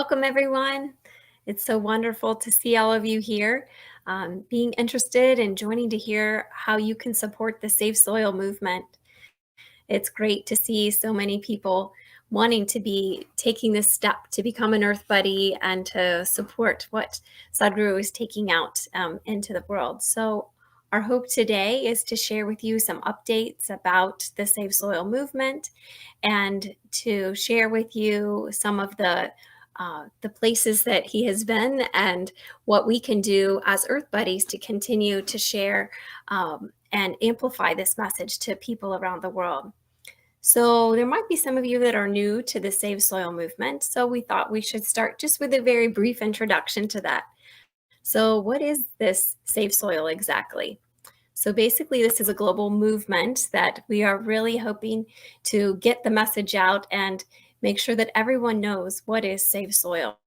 Welcome, everyone. It's so wonderful to see all of you here, being interested and joining to hear how you can support the Save Soil movement. It's great to see so many people wanting to be taking this step to become an Earth Buddy and to support what Sadhguru is taking out into the world. So our hope today is to share with you some updates about the Save Soil movement and to share with you some of the places that he has been and what we can do as Earth Buddies to continue to share and amplify this message to people around the world. So there might be some of you that are new to the Save Soil movement. So we thought we should start just with a very brief introduction to that. So what is this Save Soil exactly? So basically, this is a global movement that we are really hoping to get the message out and make sure that everyone knows what is Save Soil.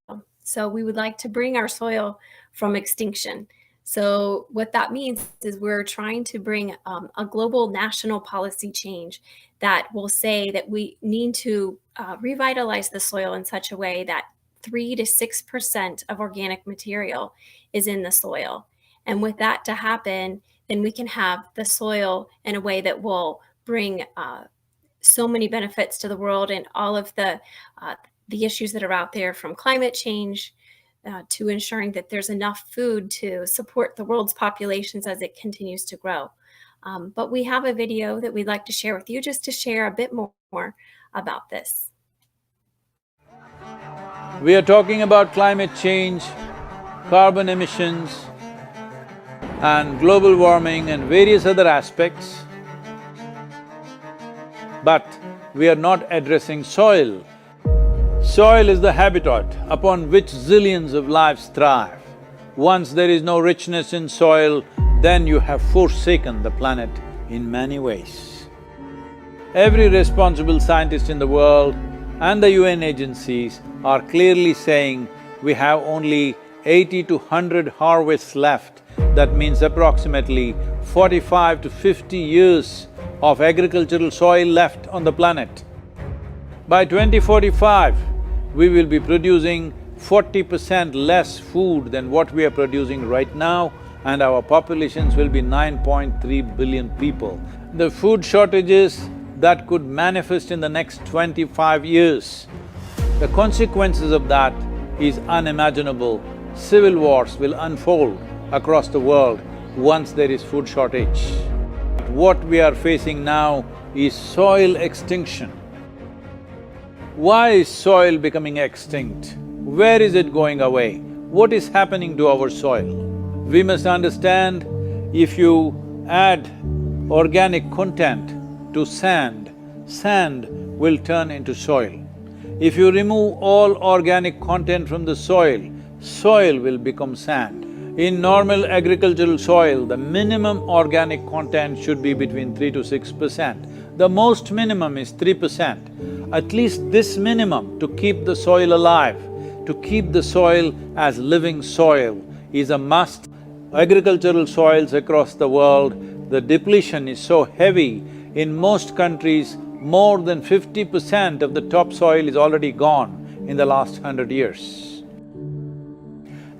So we would like to bring our soil from extinction. So what that means is we're trying to bring a global national policy change that will say that we need to revitalize the soil in such a way that 3 to 6% of organic material is in the soil. And with that to happen, then we can have the soil in a way that will bring so many benefits to the world and all of the issues that are out there, from climate change to ensuring that there's enough food to support the world's populations as it continues to grow. But we have a video that we'd like to share with you just to share a bit more about this. We are talking about climate change, carbon emissions, and global warming and various other aspects. But we are not addressing soil. Soil is the habitat upon which zillions of lives thrive. Once there is no richness in soil, then you have forsaken the planet in many ways. Every responsible scientist in the world and the UN agencies are clearly saying we have only 80 to 100 harvests left. That means approximately 45 to 50 years of agricultural soil left on the planet. By 2045, we will be producing 40% less food than what we are producing right now, and our populations will be 9.3 billion people. The food shortages that could manifest in the next 25 years, the consequences of that is unimaginable. Civil wars will unfold across the world once there is food shortage. What we are facing now is soil extinction. Why is soil becoming extinct? Where is it going away? What is happening to our soil? We must understand, if you add organic content to sand, sand will turn into soil. If you remove all organic content from the soil, soil will become sand. In normal agricultural soil, the minimum organic content should be between 3 to 6%. The most minimum is 3%. At least this minimum to keep the soil alive, to keep the soil as living soil is a must. Agricultural soils across the world, the depletion is so heavy, in most countries, more than 50% of the topsoil is already gone in the last 100 years.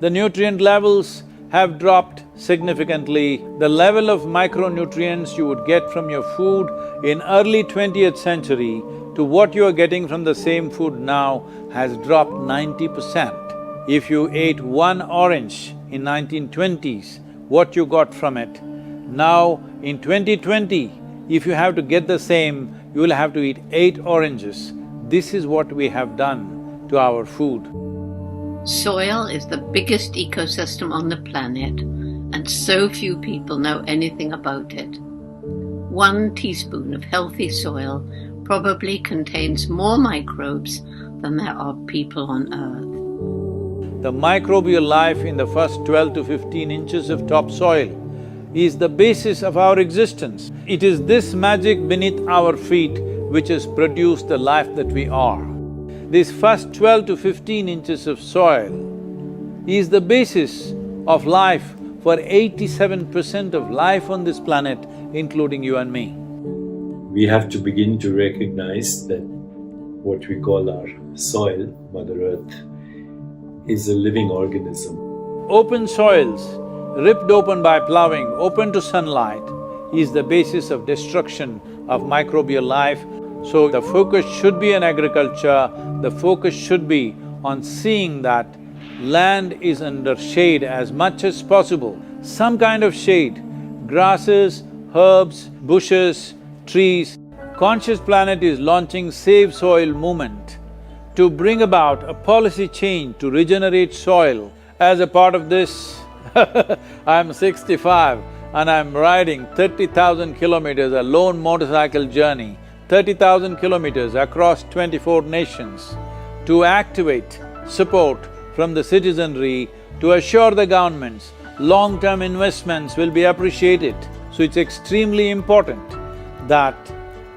The nutrient levels have dropped significantly. The level of micronutrients you would get from your food in early 20th century to what you are getting from the same food now has dropped 90%. If you ate one orange in 1920s, what you got from it, now in 2020, if you have to get the same, you will have to eat 8 oranges. This is what we have done to our food. Soil is the biggest ecosystem on the planet, and so few people know anything about it. 1 teaspoon of healthy soil probably contains more microbes than there are people on Earth. The microbial life in the first 12 to 15 inches of topsoil is the basis of our existence. It is this magic beneath our feet which has produced the life that we are. This first 12 to 15 inches of soil is the basis of life for 87% of life on this planet, including you and me. We have to begin to recognize that what we call our soil, Mother Earth, is a living organism. Open soils, ripped open by ploughing, open to sunlight, is the basis of destruction of microbial life. So the focus should be on agriculture, the focus should be on seeing that land is under shade as much as possible, some kind of shade, grasses, herbs, bushes, trees. Conscious Planet is launching Save Soil movement to bring about a policy change to regenerate soil. As a part of this, I'm 65 and I'm riding 30,000 kilometers, a lone motorcycle journey, 30,000 kilometers across 24 nations to activate support from the citizenry to assure the governments long-term investments will be appreciated. So it's extremely important that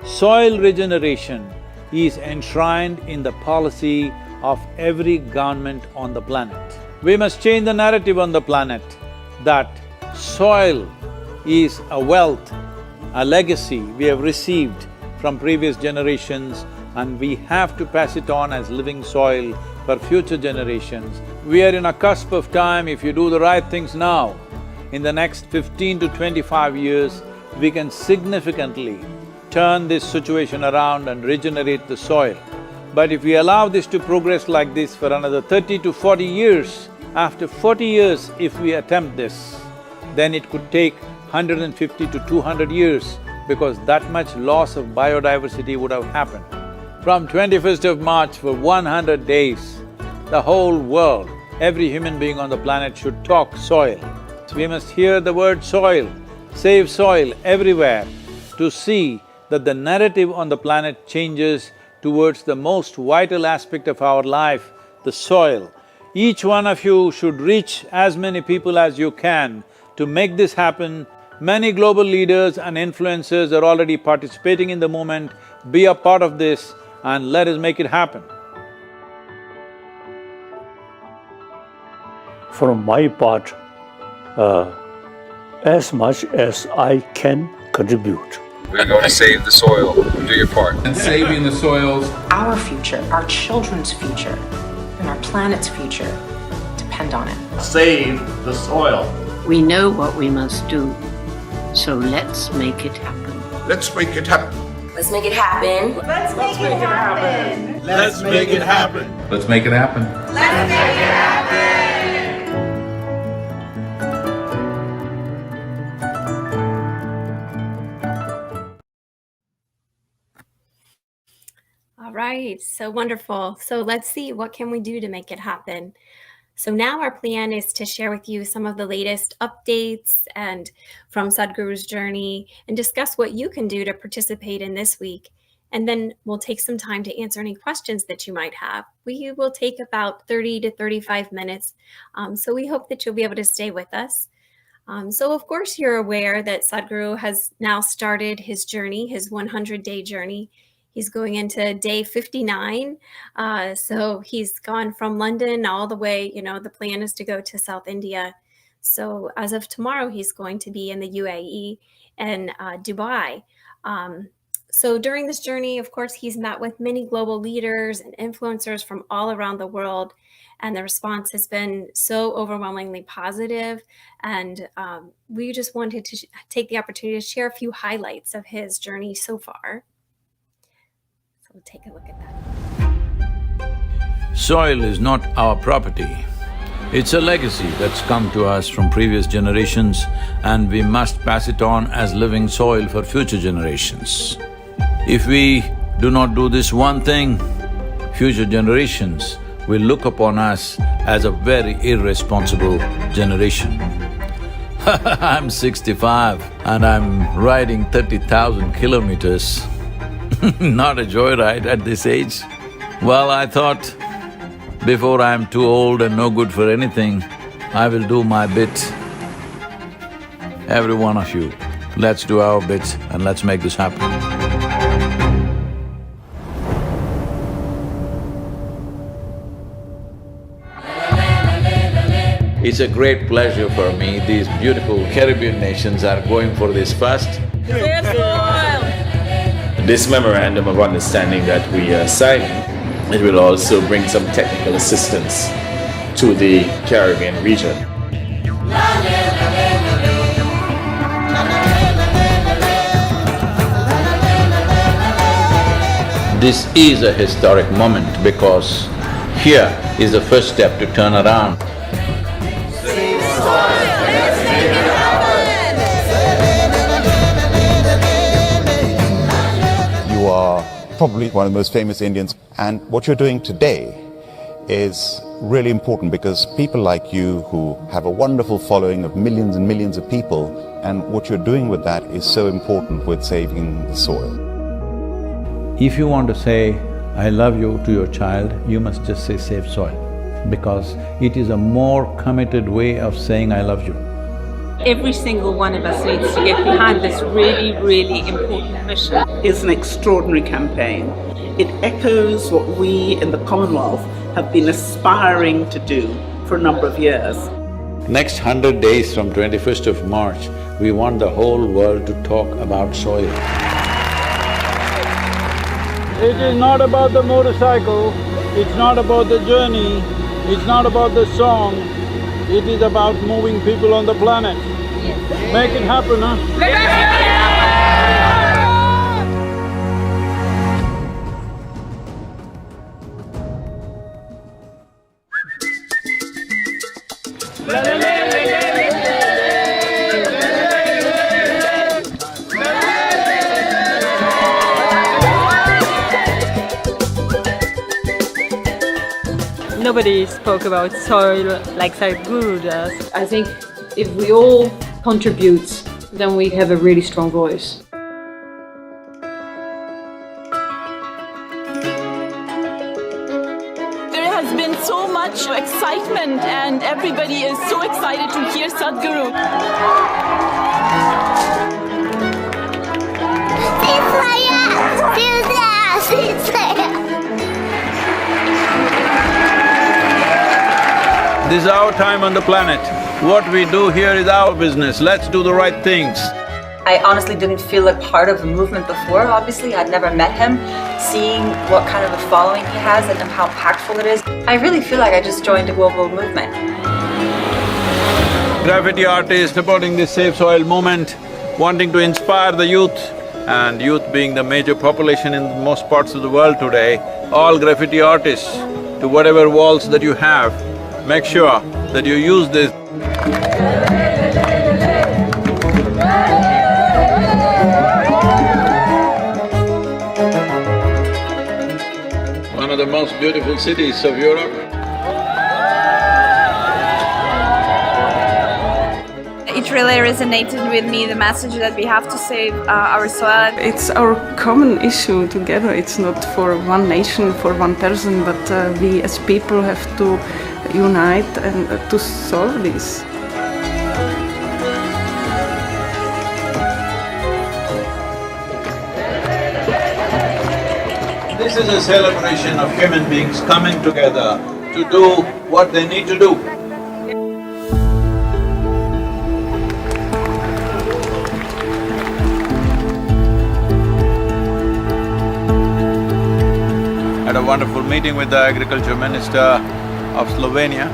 soil regeneration is enshrined in the policy of every government on the planet. We must change the narrative on the planet that soil is a wealth, a legacy we have received from previous generations, and we have to pass it on as living soil for future generations. We are in a cusp of time. If you do the right things now, in the next 15 to 25 years, we can significantly turn this situation around and regenerate the soil. But if we allow this to progress like this for another 30 to 40 years, after 40 years if we attempt this, then it could take 150 to 200 years because that much loss of biodiversity would have happened. From 21st of March for 100 days, the whole world, every human being on the planet should talk soil. We must hear the word soil, save soil everywhere to see that the narrative on the planet changes towards the most vital aspect of our life, the soil. Each one of you should reach as many people as you can to make this happen. Many global leaders and influencers are already participating in the movement. Be a part of this and let us make it happen. From my part, as much as I can contribute. We're going to save the soil. Do your part. And saving the soils. Our future, our children's future, and our planet's future depend on it. Save the soil. We know what we must do, so let's make it happen. Let's make it happen. Let's make it happen. Let's make it happen. Let's make it happen. Let's make it happen. Let's make it happen. All right, so wonderful. So let's see, what can we do to make it happen? So now our plan is to share with you some of the latest updates and from Sadhguru's journey and discuss what you can do to participate in this week. And then we'll take some time to answer any questions that you might have. We will take about 30 to 35 minutes, so we hope that you'll be able to stay with us. So of course you're aware that Sadhguru has now started his journey, his 100-day journey. He's going into day 59. So he's gone from London all the way, the plan is to go to South India. So as of tomorrow, he's going to be in the UAE and Dubai. So during this journey, of course, he's met with many global leaders and influencers from all around the world. And the response has been so overwhelmingly positive. And we just wanted to take the opportunity to share a few highlights of his journey so far. We'll take a look at that. Soil is not our property. It's a legacy that's come to us from previous generations, and we must pass it on as living soil for future generations. If we do not do this one thing, future generations will look upon us as a very irresponsible generation. I'm 65 and I'm riding 30,000 kilometers. Not a joyride at this age. Well, I thought, before I'm too old and no good for anything, I will do my bit. Every one of you, let's do our bit and let's make this happen. It's a great pleasure for me. These beautiful Caribbean nations are going for this first. This memorandum of understanding that we are signing, it will also bring some technical assistance to the Caribbean region. This is a historic moment because here is the first step to turn around. You are probably one of the most famous Indians, and what you're doing today is really important because people like you who have a wonderful following of millions and millions of people, and what you're doing with that is so important with saving the soil. If you want to say, "I love you" to your child, you must just say, "save soil," because it is a more committed way of saying, "I love you." Every single one of us needs to get behind this really, really important mission. It's an extraordinary campaign. It echoes what we in the Commonwealth have been aspiring to do for a number of years. Next 100 days from 21st of March, we want the whole world to talk about soil. It is not about the motorcycle, it's not about the journey, it's not about the song, it is about moving people on the planet. Make it happen, huh? Nobody spoke about soil like Sadhguru does. I think if we all contribute, then we have a really strong voice. There has been so much excitement and everybody is so excited to hear Sadhguru. This is our time on the planet. What we do here is our business. Let's do the right things. I honestly didn't feel like part of the movement before, obviously. I'd never met him. Seeing what kind of a following he has and how impactful it is, I really feel like I just joined a global movement. Graffiti artists supporting this Save Soil movement, wanting to inspire the youth, and youth being the major population in most parts of the world today, all graffiti artists, to whatever walls that you have, make sure that you use this. One of the most beautiful cities of Europe. It really resonated with me, the message that we have to save our soil. It's our common issue together. It's not for one nation, for one person, but we as people have to unite and to solve this. This is a celebration of human beings coming together to do what they need to do. Had a wonderful meeting with the Agriculture Minister of Slovenia.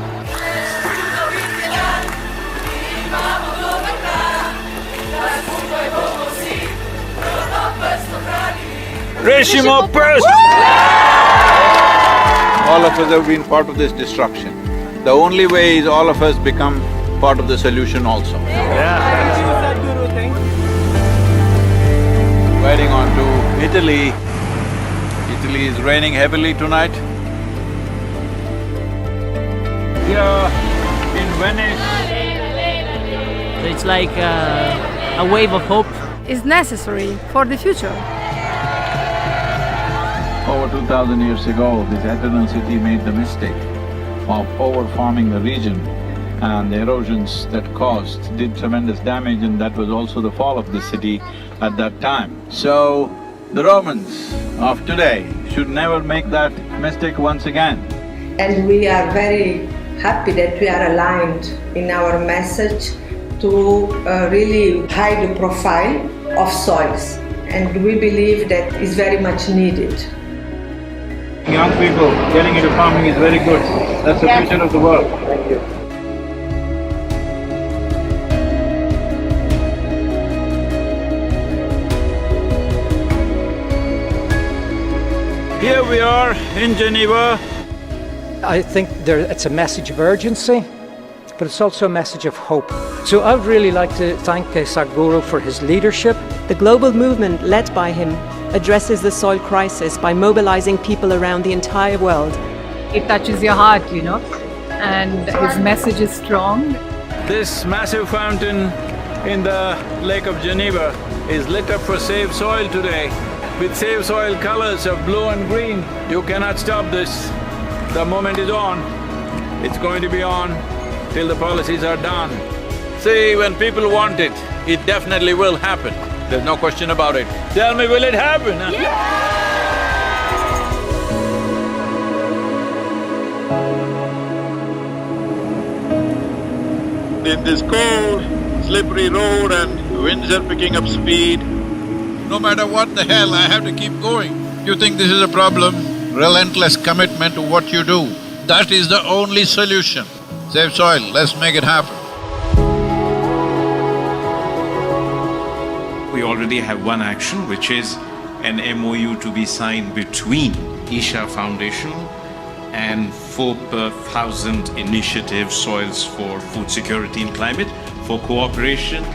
Rešimo pest! All of us have been part of this destruction. The only way is all of us become part of the solution also. Heading on to Italy. Italy is raining heavily tonight. Here in Venice. So it's like a wave of hope. It's necessary for the future. Over 2000 years ago, this eternal city made the mistake of over-farming the region, and the erosions that caused did tremendous damage, and that was also the fall of the city at that time. So, the Romans of today should never make that mistake once again. And we are very happy that we are aligned in our message to really high the profile of soils, and we believe that is very much needed. Young people getting into farming is very good. That's the future of the world. Thank you. Here we are in Geneva. I think it's a message of urgency, but it's also a message of hope. So I would really like to thank Sadhguru for his leadership. The global movement led by him addresses the soil crisis by mobilizing people around the entire world. It touches your heart, you know, and his message is strong. This massive fountain in the Lake of Geneva is lit up for Save Soil today with Save Soil colors of blue and green. You cannot stop this. The moment is on. It's going to be on till the policies are done. See, when people want it, it definitely will happen. There's no question about it. Tell me, will it happen? In this cold, slippery road and winds are picking up speed, no matter what the hell, I have to keep going. You think this is a problem? Relentless commitment to what you do. That is the only solution. Save soil, let's make it happen. We already have one action, which is an MOU to be signed between Isha Foundation and 4,000 initiative Soils for Food Security and Climate for cooperation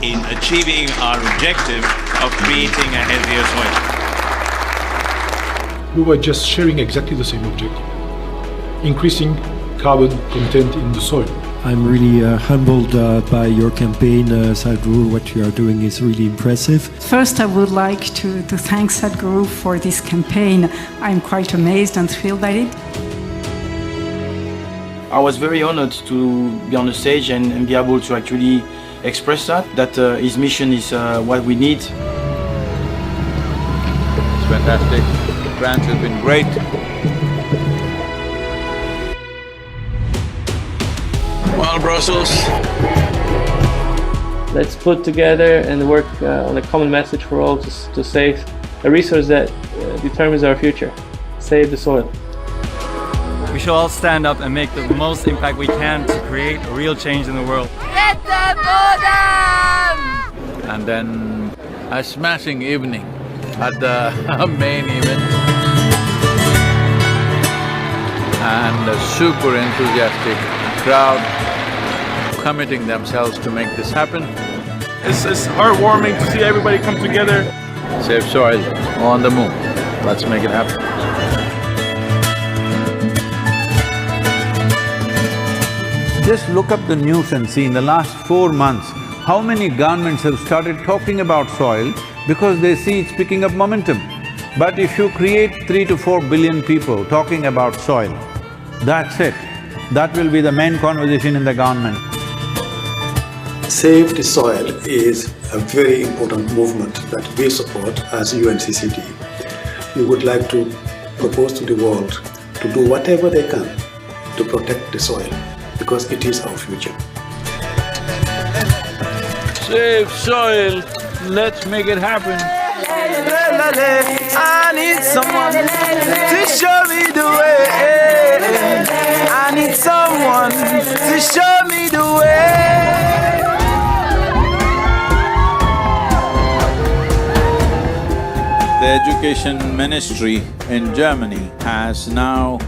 in achieving our objective of creating a healthier soil. We were just sharing exactly the same objective, increasing carbon content in the soil. I'm really humbled by your campaign, Sadhguru. What you are doing is really impressive. First, I would like to thank Sadhguru for this campaign. I'm quite amazed and thrilled by it. I was very honored to be on the stage and be able to actually express that his mission is what we need. It's fantastic. France has been great. Well, Brussels. Let's put together and work on a common message for all to save a resource that determines our future. Save the soil. We should all stand up and make the most impact we can to create a real change in the world. Get the bottom! And then a smashing evening at the main event. And a super enthusiastic crowd committing themselves to make this happen. It's heartwarming to see everybody come together. Save soil on the move. Let's make it happen. Just look up the news and see in the last 4 months, how many governments have started talking about soil because they see it's picking up momentum. But if you create 3 to 4 billion people talking about soil, that's it. That will be the main conversation in the government. Save the Soil is a very important movement that we support as UNCCD. We would like to propose to the world to do whatever they can to protect the soil, because it is our future. Save soil, let's make it happen. I need someone to show me the way. I need someone to show me the way. The education ministry in Germany has now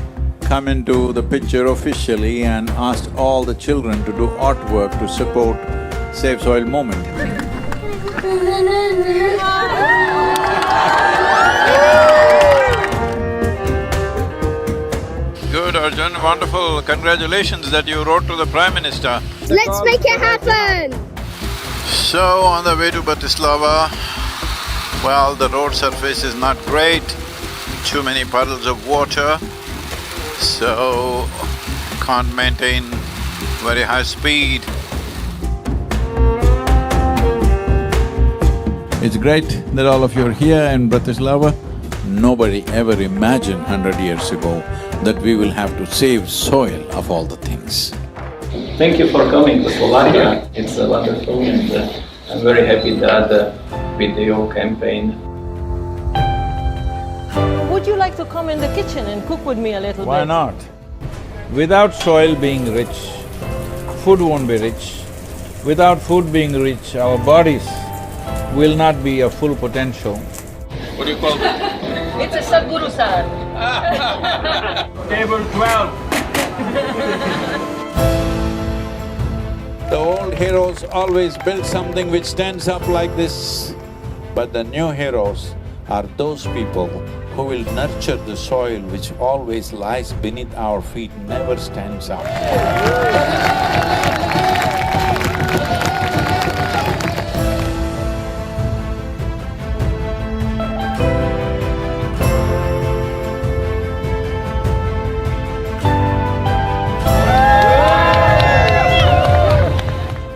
come into the picture officially and asked all the children to do artwork to support Save Soil movement. Good, Arjun, wonderful. Congratulations that you wrote to the Prime Minister. Let's make it happen! So, on the way to Bratislava, well, the road surface is not great, too many puddles of water, so can't maintain very high speed. It's great that all of you are here in Bratislava. Nobody ever imagined 100 years ago that we will have to save soil of all the things. Thank you for coming to Slovakia. It's wonderful, and I'm very happy that with your campaign. Would would you like to come in the kitchen and cook with me a little bit? Why not? Without soil being rich, food won't be rich. Without food being rich, our bodies will not be of full potential. What do you call it? It's a Sadhguru-san. Table 12. The old heroes always build something which stands up like this, but the new heroes are those people who will nurture the soil which always lies beneath our feet, never stands up.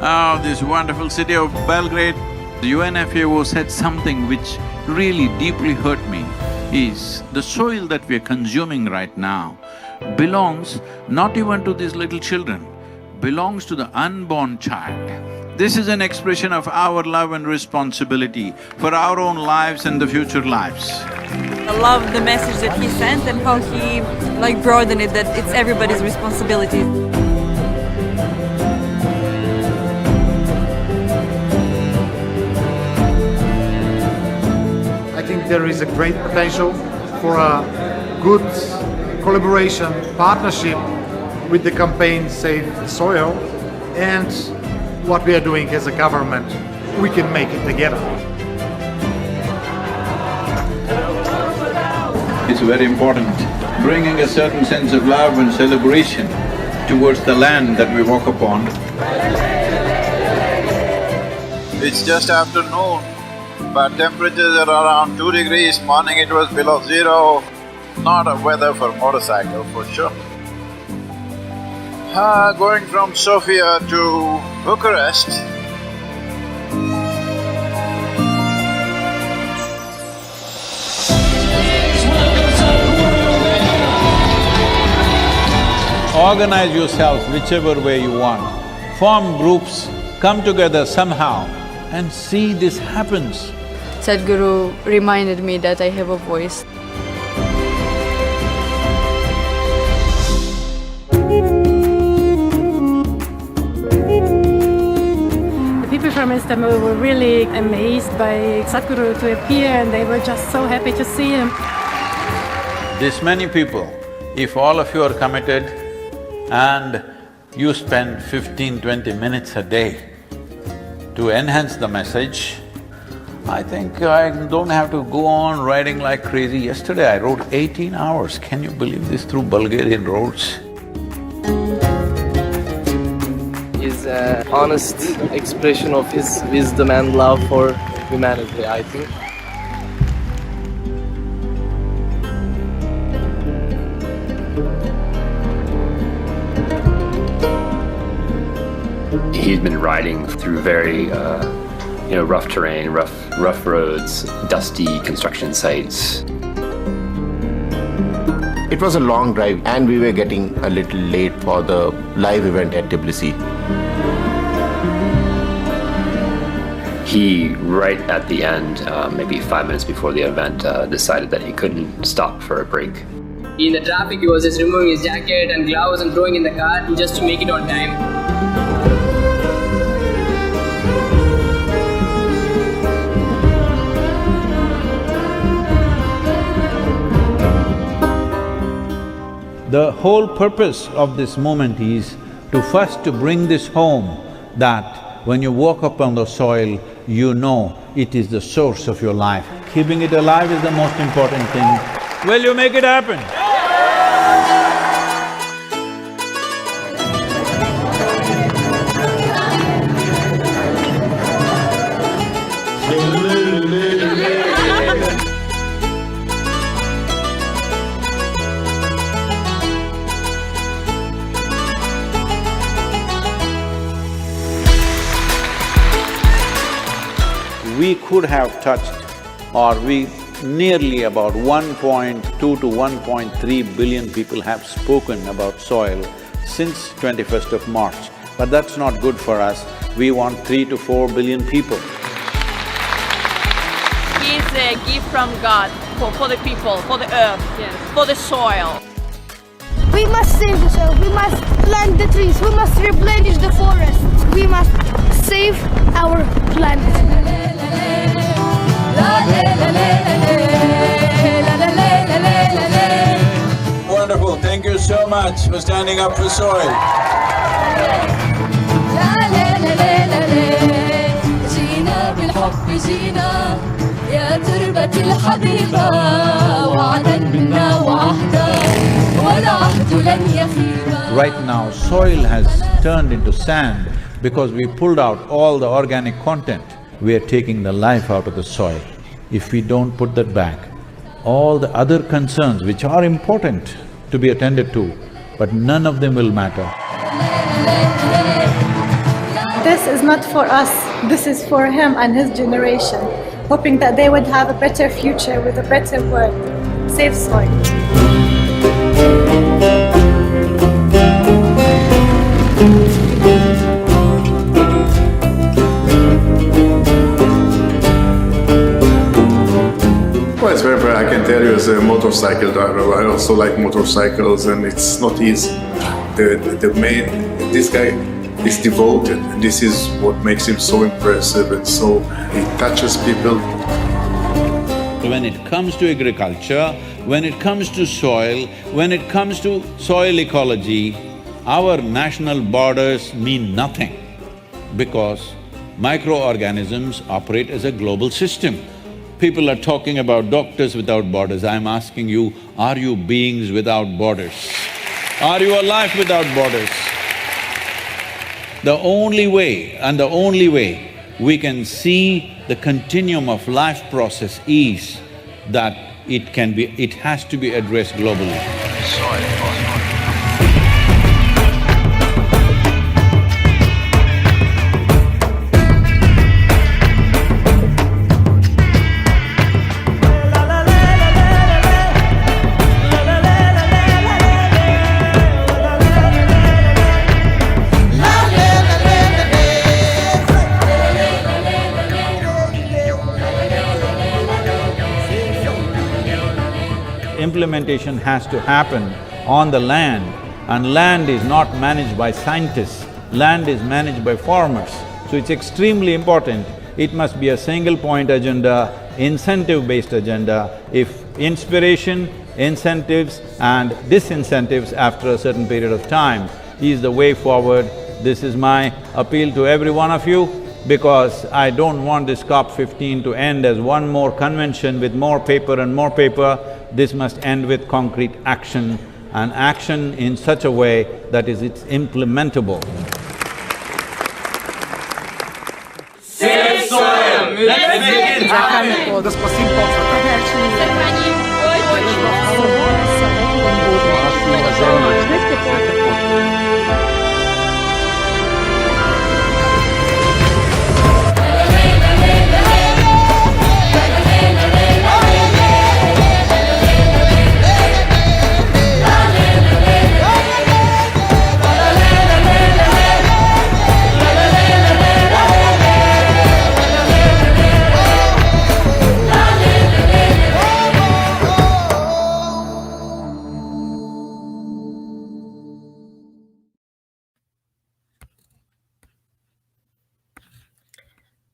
Oh, this wonderful city of Belgrade, the UNFAO said something which really deeply hurt me, is the soil that we are consuming right now belongs not even to these little children, belongs to the unborn child. This is an expression of our love and responsibility for our own lives and the future lives. I love the message that he sent and how he broadened it, that it's everybody's responsibility. I think there is a great potential for a good collaboration, partnership with the campaign Save the Soil, and what we are doing as a government. We can make it together. It's very important, bringing a certain sense of love and celebration towards the land that we walk upon. It's just after noon, but temperatures are around 2 degrees, morning it was below 0. Not a weather for motorcycle for sure. Going from Sofia to Bucharest, organize yourselves whichever way you want, form groups, come together somehow and see this happens. Sadhguru reminded me that I have a voice. The people from Istanbul were really amazed by Sadhguru to appear, and they were just so happy to see him. This many people, if all of you are committed and you spend 15–20 minutes a day to enhance the message, I think I don't have to go on riding like crazy. Yesterday I rode 18 hours, can you believe this, through Bulgarian roads? Is an honest expression of his wisdom and love for humanity, I think. He's been riding through very, rough terrain, rough roads, dusty construction sites. It was a long drive and we were getting a little late for the live event at Tbilisi. He, right at the end, maybe 5 minutes before the event, decided that he couldn't stop for a break. In the traffic, he was just removing his jacket and gloves and throwing in the car just to make it on time. The whole purpose of this movement is to first to bring this home, that when you walk up on the soil, you know it is the source of your life. Keeping it alive is the most important thing. Will you make it happen? We could have touched, or we nearly about 1.2 to 1.3 billion people have spoken about soil since 21st of March. But that's not good for us. We want 3 to 4 billion people. He is a gift from God. for the people, for the earth, for the soil. We must save the soil, we must plant the trees, we must replenish the forests, we must save our planet. Wonderful. Thank you so much for standing up for soil. جينا بالحب جينا يا تربة الحبيبة وعدا منا وعهدا والعهد لن يخيبا. Right now, soil has turned into sand because we pulled out all the organic content. We are taking the life out of the soil. If we don't put that back, all the other concerns which are important to be attended to, but none of them will matter. This is not for us, this is for him and his generation, hoping that they would have a better future with a better world. Save soil. Well, it's very, I can tell you as a motorcycle driver, I also like motorcycles and it's not easy. This guy is devoted and this is what makes him so impressive and so he touches people. When it comes to agriculture, when it comes to soil, when it comes to soil ecology, our national borders mean nothing because microorganisms operate as a global system. People are talking about doctors without borders. I'm asking you, are you beings without borders? Are you alive without borders? The only way we can see the continuum of life process is that it has to be addressed globally. Implementation has to happen on the land, and land is not managed by scientists, land is managed by farmers. So it's extremely important. It must be a single-point agenda, incentive-based agenda. If inspiration, incentives and disincentives after a certain period of time is the way forward, this is my appeal to every one of you, because I don't want this COP15 to end as one more convention with more paper and more paper. This must end with concrete action, and action in such a way that it's implementable. Save soil! Let's make it happen!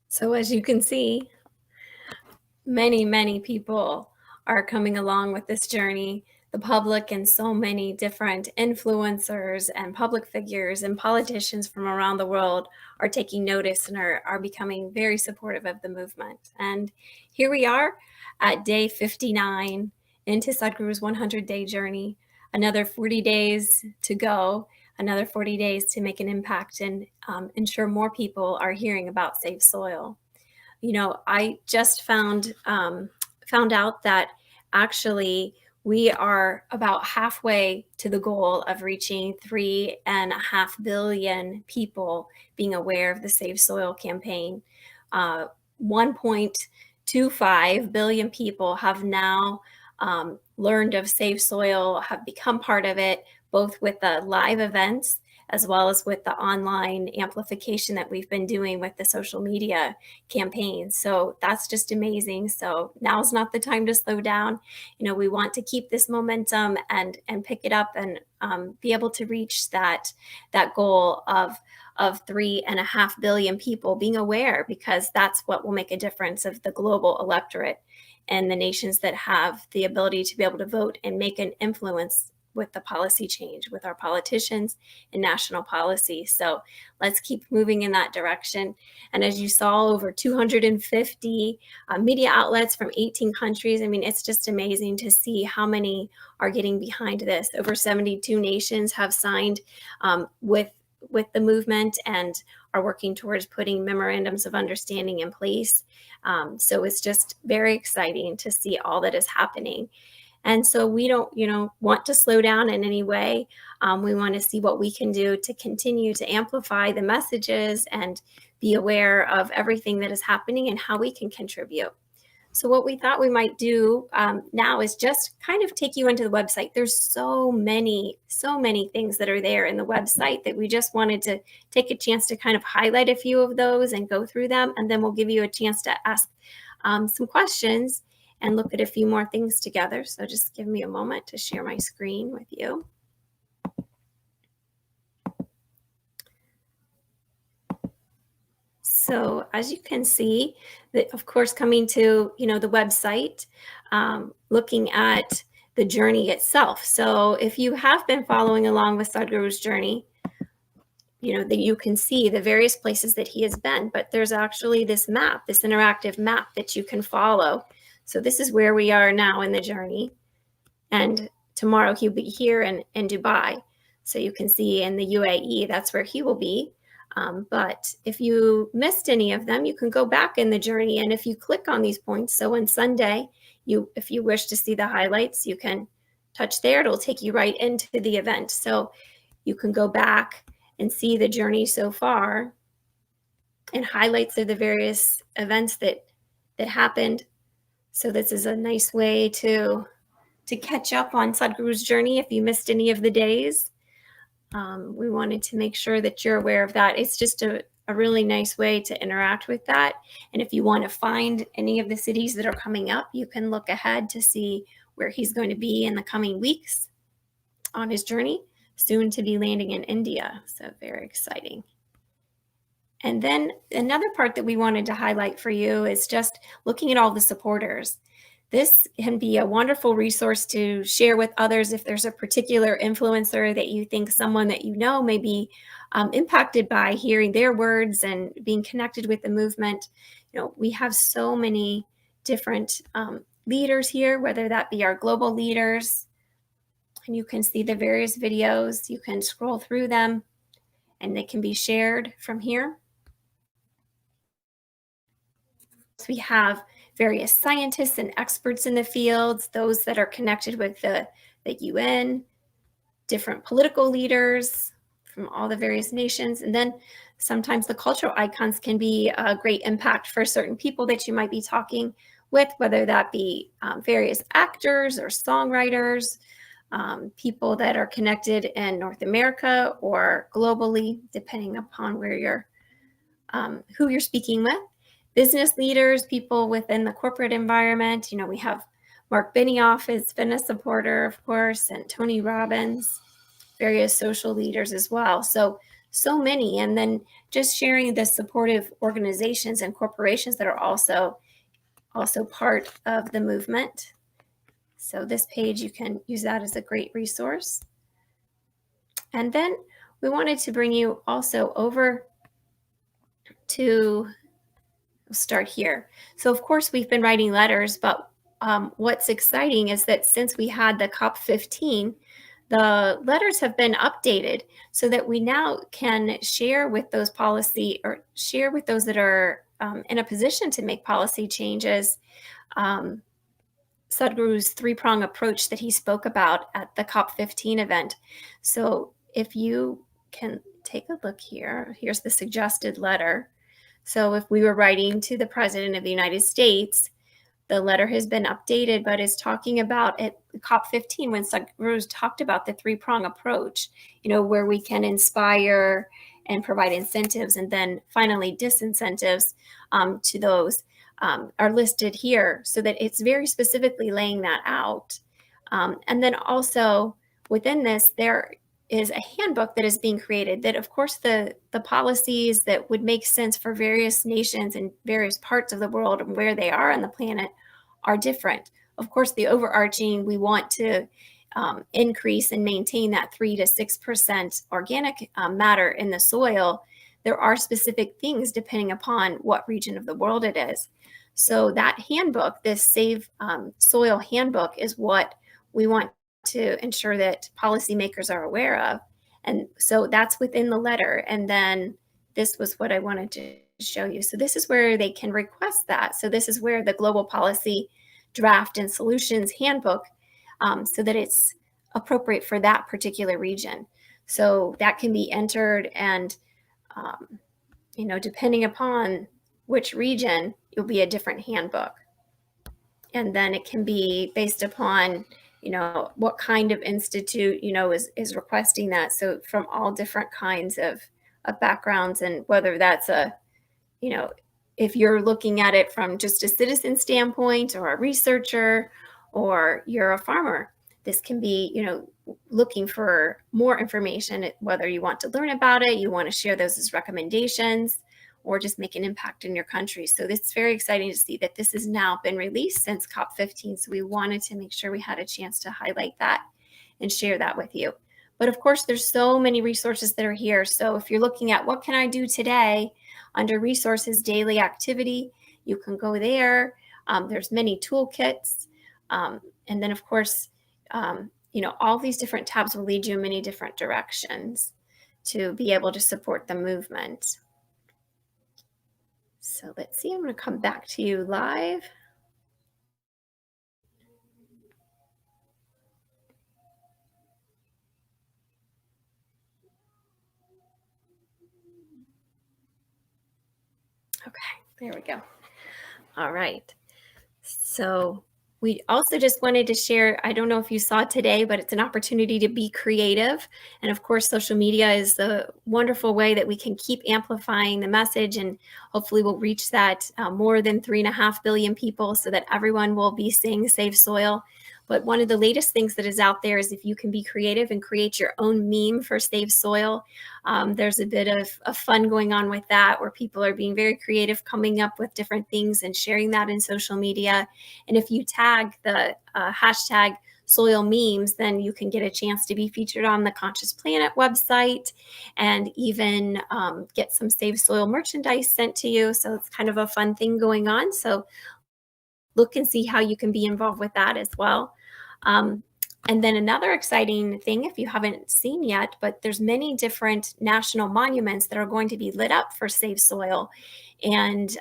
So as you can see, many people are coming along with this journey. The public and so many different influencers and public figures and politicians from around the world are taking notice and are becoming very supportive of the movement. And here we are at day 59 into Sadhguru's 100-day journey. Another 40 days to go, another 40 days to make an impact and ensure more people are hearing about Save Soil. You know, I just found out that actually we are about halfway to the goal of reaching 3.5 billion people being aware of the Save Soil campaign. 1.25 billion people have now learned of Save Soil, have become part of it, both with the live events as well as with the online amplification that we've been doing with the social media campaigns. So that's just amazing. So now's not the time to slow down. We want to keep this momentum and pick it up and be able to reach that goal of 3.5 billion people being aware, because that's what will make a difference of the global electorate and the nations that have the ability to be able to vote and make an influence with the policy change, with our politicians and national policy. So let's keep moving in that direction. And as you saw, over 250 media outlets from 18 countries. I mean, it's just amazing to see how many are getting behind this. Over 72 nations have signed with the movement and are working towards putting memorandums of understanding in place. So it's just very exciting to see all that is happening. And so we don't, want to slow down in any way. We want to see what we can do to continue to amplify the messages and be aware of everything that is happening and how we can contribute. So what we thought we might do now is just kind of take you into the website. There's so many things that are there in the website that we just wanted to take a chance to kind of highlight a few of those and go through them. And then we'll give you a chance to ask some questions and look at a few more things together. So just give me a moment to share my screen with you. So as you can see, that of course, coming to the website, looking at the journey itself. So if you have been following along with Sadhguru's journey, that you can see the various places that he has been, but there's actually this map, this interactive map that you can follow. So this is where we are now in the journey. And tomorrow he'll be here in Dubai. So you can see in the UAE, that's where he will be. But if you missed any of them, you can go back in the journey. And if you click on these points, so on Sunday, if you wish to see the highlights, you can touch there. It'll take you right into the event. So you can go back and see the journey so far and highlights of the various events that happened. So this is a nice way to catch up on Sadhguru's journey if you missed any of the days. We wanted to make sure that you're aware of that. It's just a really nice way to interact with that. And if you want to find any of the cities that are coming up, you can look ahead to see where he's going to be in the coming weeks on his journey, soon to be landing in India. So very exciting. And then another part that we wanted to highlight for you is just looking at all the supporters. This can be a wonderful resource to share with others if there's a particular influencer that you think someone that you know may be impacted by hearing their words and being connected with the movement. We have so many different leaders here, whether that be our global leaders, and you can see the various videos. You can scroll through them and they can be shared from here. So we have various scientists and experts in the fields, those that are connected with the UN, different political leaders from all the various nations. And then sometimes the cultural icons can be a great impact for certain people that you might be talking with, whether that be various actors or songwriters, people that are connected in North America or globally, depending upon where you're, who you're speaking with. Business leaders, people within the corporate environment. We have Mark Benioff has been a supporter, of course, and Tony Robbins, various social leaders as well. So many. And then just sharing the supportive organizations and corporations that are also part of the movement. So this page, you can use that as a great resource. And then we wanted to bring you also over to start here. So of course we've been writing letters, but what's exciting is that since we had the COP15, the letters have been updated so that we now can share with those policy or share with those that are in a position to make policy changes, Sadhguru's three-prong approach that he spoke about at the COP15 event. So if you can take a look here, here's the suggested letter. So if we were writing to the President of the United States, the letter has been updated, but is talking about at COP15 when Sadhguru talked about the three-prong approach, where we can inspire and provide incentives and then finally disincentives to those are listed here, so that it's very specifically laying that out. And then also within this, there is a handbook that is being created that, of course, the policies that would make sense for various nations and various parts of the world and where they are on the planet are different. Of course, the overarching, we want to increase and maintain that 3 to 6% organic matter in the soil. There are specific things depending upon what region of the world it is. So that handbook, this Save Soil handbook, is what we want to ensure that policymakers are aware of. And so that's within the letter. And then this was what I wanted to show you. So this is where they can request that. So this is where the Global Policy Draft and Solutions Handbook, so that it's appropriate for that particular region. So that can be entered, and depending upon which region, it'll be a different handbook. And then it can be based upon what kind of institute is requesting that. So from all different kinds of backgrounds, and whether that's if you're looking at it from just a citizen standpoint, or a researcher, or you're a farmer, this can be looking for more information, whether you want to learn about it, you want to share those as recommendations, or just make an impact in your country. So it's very exciting to see that this has now been released since COP15. So we wanted to make sure we had a chance to highlight that and share that with you. But of course, there's so many resources that are here. So if you're looking at what can I do today, under resources, daily activity, you can go there. There's many toolkits. And then of course, all these different tabs will lead you in many different directions to be able to support the movement. So let's see, I'm going to come back to you live. Okay, there we go. All right. So we also just wanted to share, I don't know if you saw today, but it's an opportunity to be creative. And of course, social media is a wonderful way that we can keep amplifying the message, and hopefully we'll reach that more than 3.5 billion people, so that everyone will be seeing Save Soil. But one of the latest things that is out there is if you can be creative and create your own meme for Save Soil. There's a bit of fun going on with that, where people are being very creative, coming up with different things and sharing that in social media. And if you tag the hashtag soil memes, then you can get a chance to be featured on the Conscious Planet website, and even get some Save Soil merchandise sent to you. So it's kind of a fun thing going on. So look and see how you can be involved with that as well. And then another exciting thing, if you haven't seen yet, but there's many different national monuments that are going to be lit up for Save Soil. And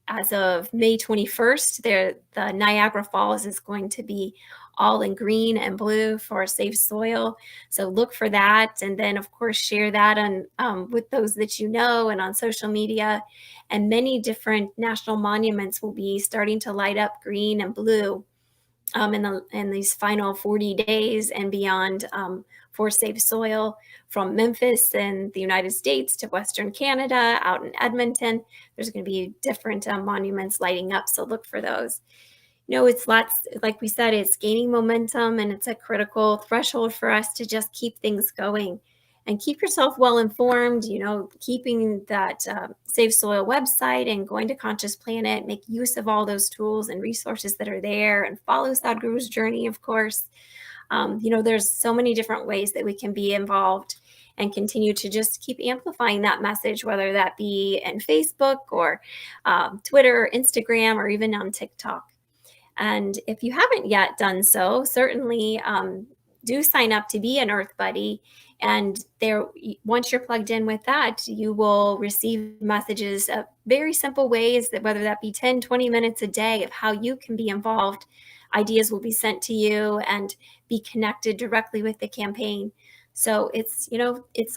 as of May 21st, the Niagara Falls is going to be all in green and blue for Save Soil. So look for that. And then, of course, share that on with those that you know and on social media. And many different national monuments will be starting to light up green and blue in these final 40 days and beyond for Save Soil, from Memphis in the United States to Western Canada, out in Edmonton. There's going to be different monuments lighting up, so look for those. It's lots, like we said, it's gaining momentum, and it's a critical threshold for us to just keep things going. And keep yourself well informed, keeping that Save Soil website and going to Conscious Planet, make use of all those tools and resources that are there, and follow Sadhguru's journey, of course. There's so many different ways that we can be involved and continue to just keep amplifying that message, whether that be in Facebook or Twitter, or Instagram, or even on TikTok. And if you haven't yet done so, certainly do sign up to be an Earth Buddy. And there, once you're plugged in with that, you will receive messages of very simple ways, that whether that be 10, 20 minutes a day, of how you can be involved. Ideas will be sent to you and be connected directly with the campaign. So it's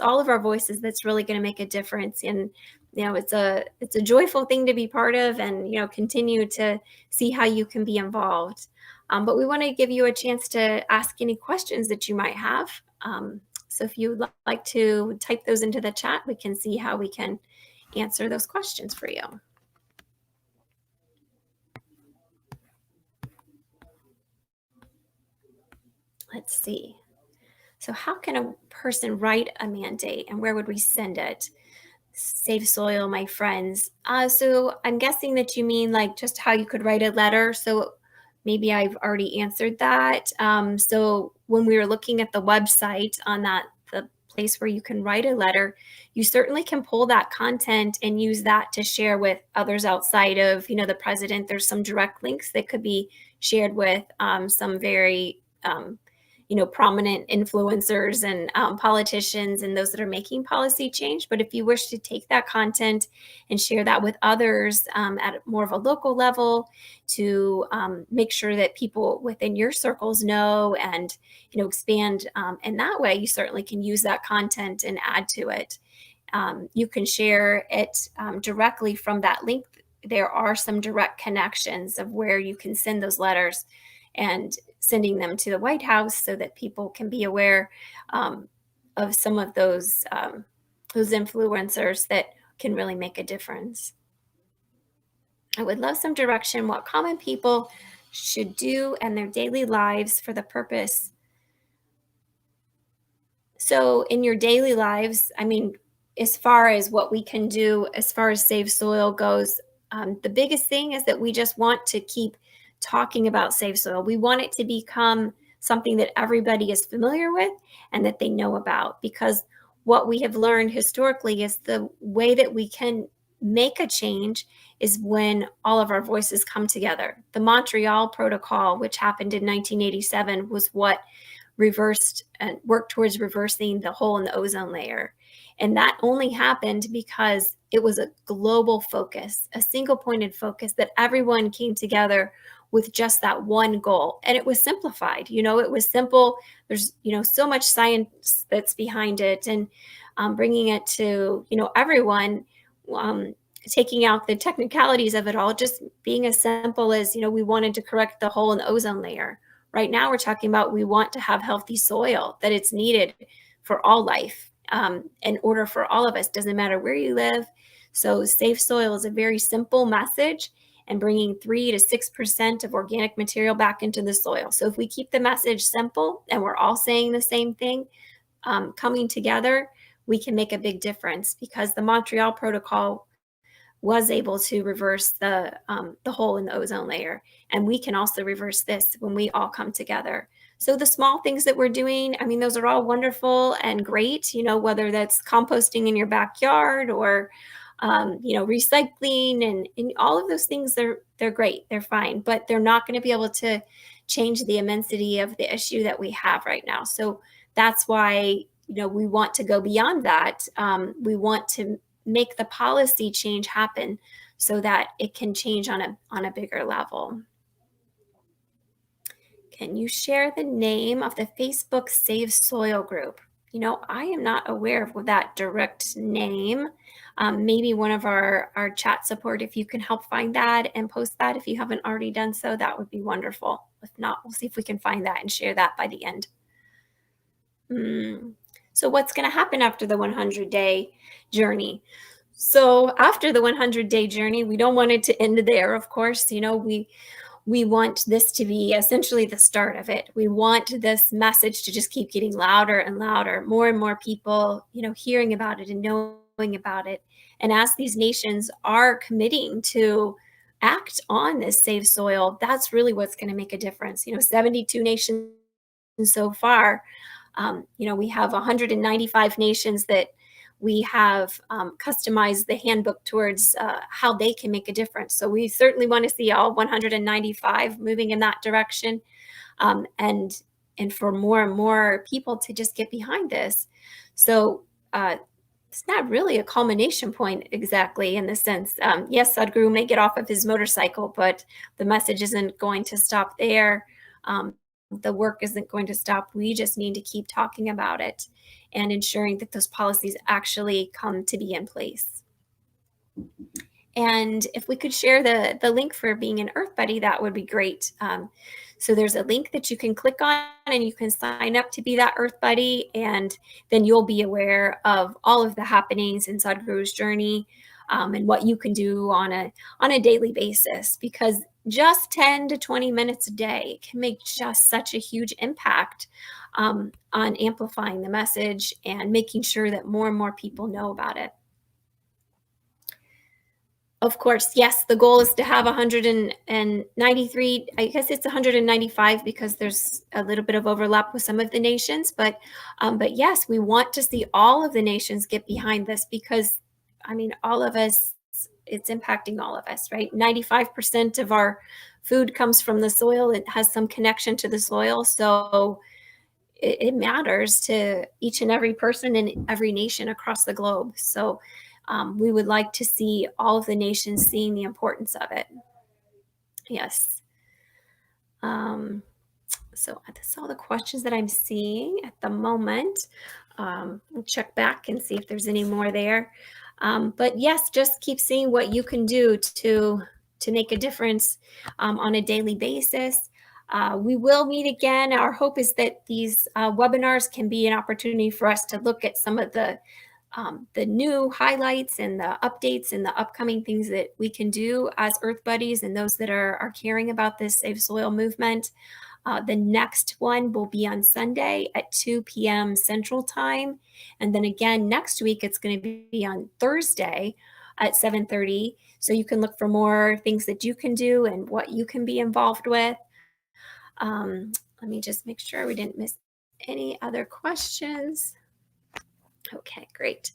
all of our voices that's really going to make a difference in it's a joyful thing to be part of, and continue to see how you can be involved. But we want to give you a chance to ask any questions that you might have. So if you'd like to type those into the chat, we can see how we can answer those questions for you. Let's see. So how can a person write a mandate, and where would we send it? Save soil, my friends. So I'm guessing that you mean like just how you could write a letter. So maybe I've already answered that. So when we were looking at the website on the place where you can write a letter, you certainly can pull that content and use that to share with others outside of, the president. There's some direct links that could be shared with some very prominent influencers and politicians and those that are making policy change. But if you wish to take that content and share that with others at more of a local level to make sure that people within your circles know and expand in that way, you certainly can use that content and add to it. You can share it directly from that link. There are some direct connections of where you can send those letters and sending them to the White House so that people can be aware of some of those influencers that can really make a difference. I would love some direction what common people should do in their daily lives for the purpose. So in your daily lives, I mean, as far as what we can do, as far as Save Soil goes, the biggest thing is that we just want to keep talking about Save Soil. We want it to become something that everybody is familiar with and that they know about, because what we have learned historically is the way that we can make a change is when all of our voices come together. The Montreal Protocol, which happened in 1987, was what reversed and worked towards reversing the hole in the ozone layer. And that only happened because it was a global focus, a single pointed focus that everyone came together with just that one goal. And it was simplified. It was simple. There's, so much science that's behind it, and bringing it to, everyone, taking out the technicalities of it all, just being as simple as, we wanted to correct the hole in the ozone layer. Right now, we're talking about we want to have healthy soil, that it's needed for all life, in order for all of us. Doesn't matter where you live. So Safe Soil is a very simple message, and bringing 3 to 6% of organic material back into the soil. So if we keep the message simple and we're all saying the same thing, coming together, we can make a big difference, because the Montreal Protocol was able to reverse the hole in the ozone layer. And we can also reverse this when we all come together. So the small things that we're doing, I mean, those are all wonderful and great, whether that's composting in your backyard or, recycling and all of those things, they're great. They're fine, but they're not going to be able to change the immensity of the issue that we have right now. So that's why, we want to go beyond that. We want to make the policy change happen so that it can change on a bigger level. Can you share the name of the Facebook Save Soil group? I am not aware of that direct name. Maybe one of our chat support, if you can help find that and post that if you haven't already done so, that would be wonderful. If not, we'll see if we can find that and share that by the end. So what's going to happen after the 100-day journey? So after the 100-day journey, we don't want it to end there, of course. We want this to be essentially the start of it. We want this message to just keep getting louder and louder, more and more people, hearing about it and knowing about it. And as these nations are committing to act on this Save Soil, that's really what's going to make a difference. 72 nations so far. We have 195 nations that we have customized the handbook towards how they can make a difference. So we certainly want to see all 195 moving in that direction, and for more and more people to just get behind this. So it's not really a culmination point exactly in the sense. Yes, Sadhguru may get off of his motorcycle, but the message isn't going to stop there. The work isn't going to stop. We just need to keep talking about it and ensuring that those policies actually come to be in place. And if we could share the link for being an Earth Buddy, that would be great. So there's a link that you can click on and you can sign up to be that Earth Buddy, and then you'll be aware of all of the happenings in Sadhguru's journey, and what you can do on a daily basis, because just 10 to 20 minutes a day can make just such a huge impact on amplifying the message and making sure that more and more people know about it. Of course, yes, the goal is to have 193, I guess it's 195 because there's a little bit of overlap with some of the nations, but yes, we want to see all of the nations get behind this, because, I mean, all of us, it's impacting all of us, right? 95% of our food comes from the soil. It has some connection to the soil, so it matters to each and every person in every nation across the globe. So we would like to see all of the nations seeing the importance of it. Yes. So that's all the questions that I'm seeing at the moment. We'll check back and see if there's any more there. But yes, just keep seeing what you can do to make a difference on a daily basis. We will meet again. Our hope is that these webinars can be an opportunity for us to look at some of the new highlights and the updates and the upcoming things that we can do as Earth Buddies and those that are caring about this Save Soil movement. The next one will be on Sunday at 2 p.m. Central Time. And then again, next week, it's going to be on Thursday at 7:30. So you can look for more things that you can do and what you can be involved with. Let me just make sure we didn't miss any other questions. Okay, great.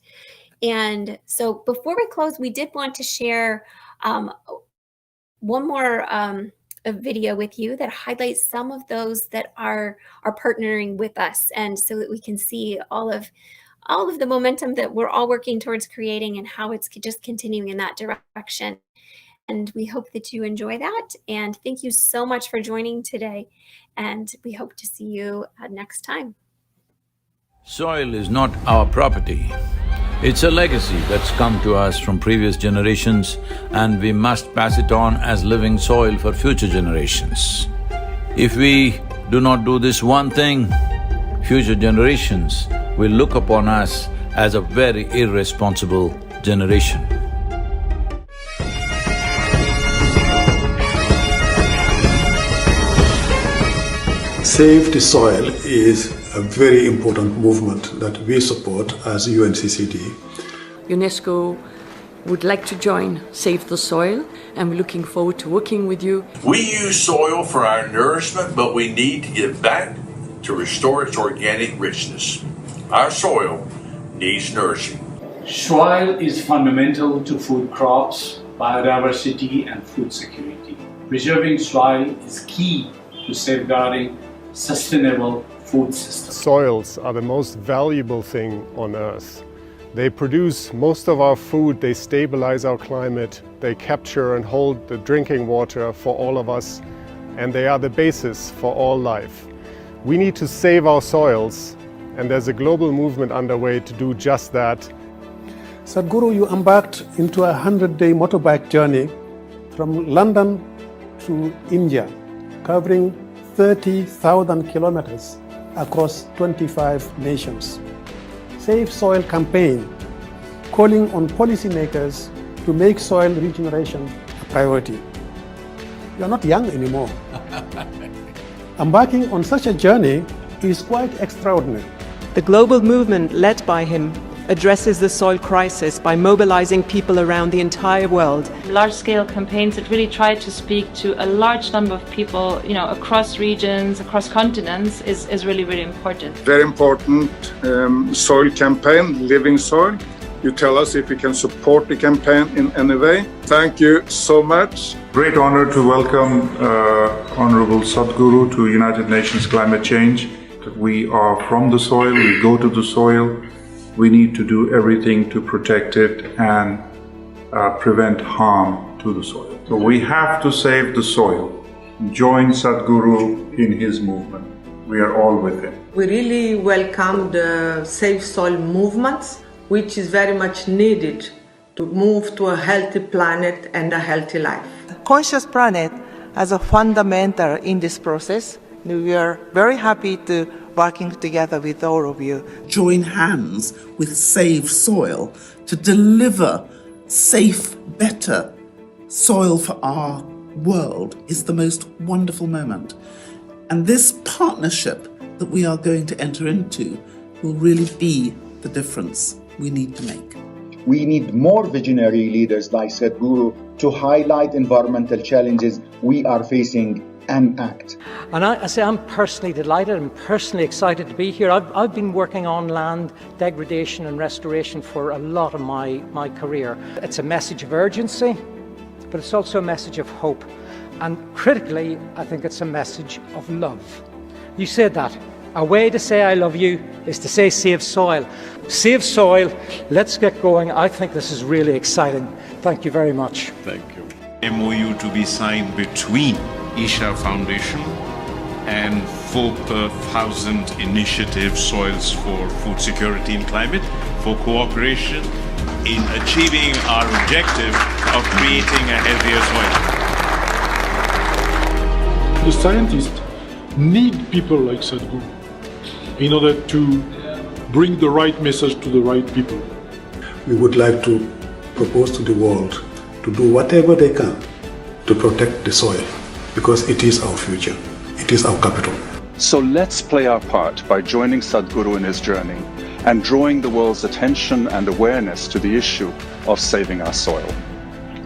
And so before we close, we did want to share one more a video with you that highlights some of those that are partnering with us, and so that we can see all of the momentum that we're all working towards creating and how it's just continuing in that direction. And we hope that you enjoy that. And thank you so much for joining today. And we hope to see you next time. Soil is not our property. It's a legacy that's come to us from previous generations, and we must pass it on as living soil for future generations. If we do not do this one thing, future generations will look upon us as a very irresponsible generation. Save the Soil is a very important movement that we support as UNCCD. UNESCO would like to join Save the Soil, and we're looking forward to working with you. We use soil for our nourishment, but we need to give back to restore its organic richness. Our soil needs nourishing. Soil is fundamental to food crops, biodiversity and food security. Preserving soil is key to safeguarding sustainable food systems. Soils are the most valuable thing on Earth. They produce most of our food, they stabilize our climate, they capture and hold the drinking water for all of us, and they are the basis for all life. We need to save our soils, and there's a global movement underway to do just that. Sadhguru, you embarked into a 100-day motorbike journey from London to India, covering 30,000 kilometers across 25 nations. Save Soil campaign, calling on policymakers to make soil regeneration a priority. You're not young anymore. Embarking on such a journey is quite extraordinary. The global movement led by him addresses the soil crisis by mobilizing people around the entire world. Large-scale campaigns that really try to speak to a large number of people, across regions, across continents is really, really important. Very important soil campaign, Living Soil. You tell us if we can support the campaign in any way. Thank you so much. Great honor to welcome Honorable Sadhguru to United Nations Climate Change. We are from the soil, we go to the soil. We need to do everything to protect it and prevent harm to the soil. So we have to save the soil. Join Sadhguru in his movement. We are all with him. We really welcome the Save Soil movement, which is very much needed to move to a healthy planet and a healthy life. Conscious Planet as a fundamental in this process. We are very happy to working together with all of you. Join hands with Save Soil to deliver safe, better soil for our world is the most wonderful moment. And this partnership that we are going to enter into will really be the difference we need to make. We need more visionary leaders like Sadhguru to highlight environmental challenges we are facing and act. And I say I'm personally delighted and personally excited to be here. I've been working on land degradation and restoration for a lot of my career. It's a message of urgency, but it's also a message of hope. And critically, I think it's a message of love. You said that. A way to say I love you is to say save soil. Save soil, let's get going. I think this is really exciting. Thank you very much. Thank you. MOU to be signed between Isha Foundation and 4,000 Initiative Soils for Food Security and Climate for cooperation in achieving our objective of creating a healthier soil. The scientists need people like Sadhguru in order to bring the right message to the right people. We would like to propose to the world to do whatever they can to protect the soil, because it is our future, it is our capital. So let's play our part by joining Sadhguru in his journey and drawing the world's attention and awareness to the issue of saving our soil.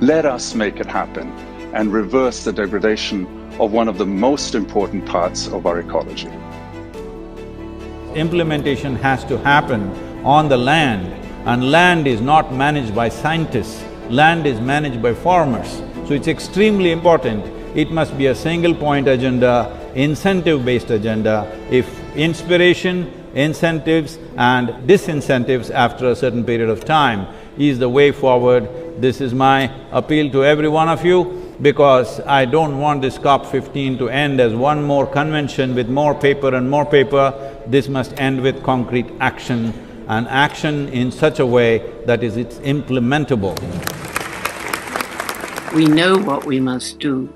Let us make it happen and reverse the degradation of one of the most important parts of our ecology. Implementation has to happen on the land, and land is not managed by scientists, land is managed by farmers. So it's extremely important. It must be a single point agenda, incentive-based agenda. If inspiration, incentives and disincentives after a certain period of time is the way forward, this is my appeal to every one of you, because I don't want this COP15 to end as one more convention with more paper and more paper. This must end with concrete action, and action in such a way that it's implementable. We know what we must do,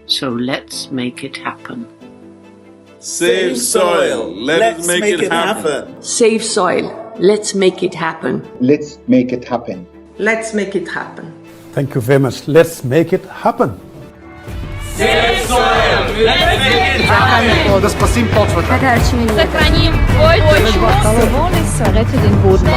so let's make it happen. Save soil, let's make it happen. Save soil, let's make it happen. Let's make it happen. Let's make it happen. Thank you very much. Let's make it happen. Save soil, let's make it happen. Да спасим почвата. Сохраним почву. Rette den Boden.